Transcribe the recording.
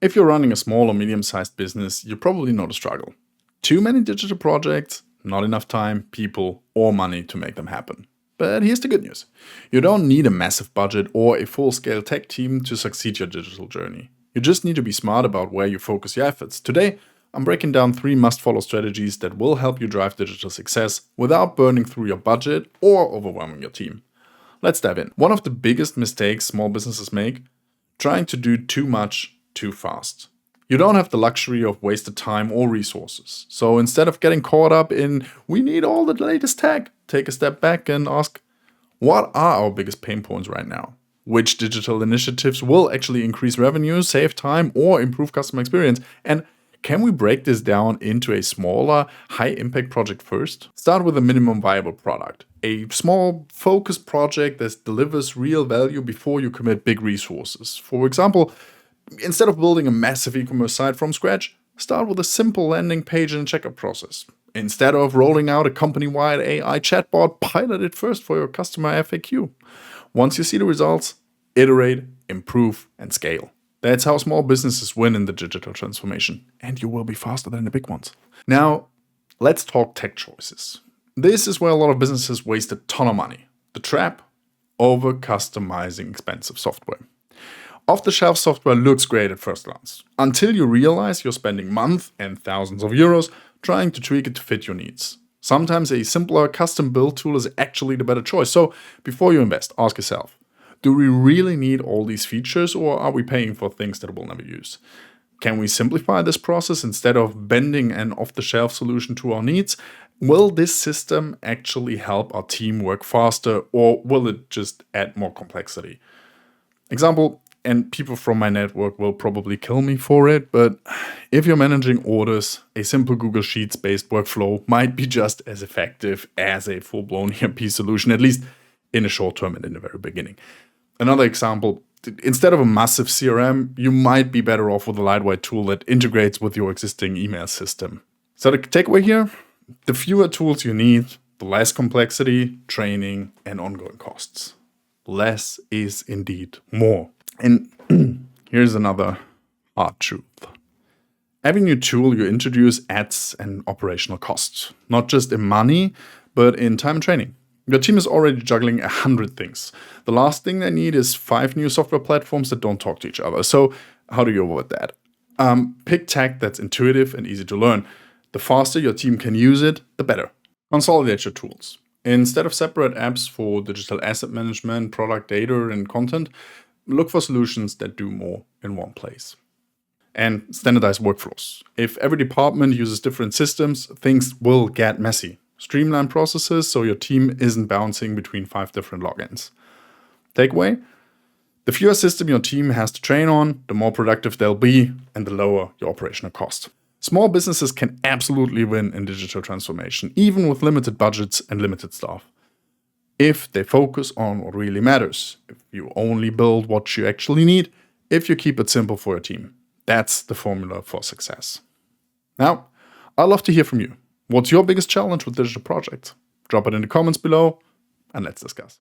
If you're running a small or medium-sized business, you probably know the struggle. Too many digital projects, not enough time, people, or money to make them happen. But here's the good news. You don't need a massive budget or a full-scale tech team to succeed your digital journey. You just need to be smart about where you focus your efforts. Today, I'm breaking down 3 must-follow strategies that will help you drive digital success without burning through your budget or overwhelming your team. Let's dive in. One of the biggest mistakes small businesses make, trying to do too much too fast. You don't have the luxury of wasted time or resources. So instead of getting caught up in, we need all the latest tech, take a step back and ask, what are our biggest pain points right now? Which digital initiatives will actually increase revenue, save time, or improve customer experience? And can we break this down into a smaller, high-impact project first? Start with a minimum viable product. A small, focused project that delivers real value before you commit big resources. For example, instead of building a massive e-commerce site from scratch, start with a simple landing page and checkout process. Instead of rolling out a company-wide AI chatbot, pilot it first for your customer FAQ. Once you see the results, iterate, improve, and scale. That's how small businesses win in the digital transformation, and you will be faster than the big ones. Now, let's talk tech choices. This is where a lot of businesses waste a ton of money. The trap: over-customizing expensive software. Off-the-shelf software looks great at first glance, until you realize you're spending months and thousands of euros trying to tweak it to fit your needs. Sometimes a simpler custom-built tool is actually the better choice. So before you invest, ask yourself, do we really need all these features, or are we paying for things that we'll never use? Can we simplify this process instead of bending an off-the-shelf solution to our needs? Will this system actually help our team work faster, or will it just add more complexity? Example, and people from my network will probably kill me for it, but if you're managing orders, a simple Google Sheets-based workflow might be just as effective as a full-blown ERP solution, at least in the short term and in the very beginning. Another example, instead of a massive CRM, you might be better off with a lightweight tool that integrates with your existing email system. So the takeaway here, the fewer tools you need, the less complexity, training, and ongoing costs. Less is indeed more. And here's another hard truth. Every new tool you introduce adds an operational cost, not just in money, but in time and training. Your team is already juggling 100 things. The last thing they need is 5 new software platforms that don't talk to each other. So how do you avoid that? Pick tech that's intuitive and easy to learn. The faster your team can use it, the better. Consolidate your tools. Instead of separate apps for digital asset management, product data, and content, look for solutions that do more in one place. And standardize workflows. If every department uses different systems, things will get messy. Streamline processes so your team isn't bouncing between 5 different logins. Takeaway: the fewer systems your team has to train on, the more productive they'll be, and the lower your operational cost. Small businesses can absolutely win in digital transformation, even with limited budgets and limited staff. If they focus on what really matters, if you only build what you actually need, if you keep it simple for your team. That's the formula for success. Now, I'd love to hear from you. What's your biggest challenge with digital projects? Drop it in the comments below and let's discuss.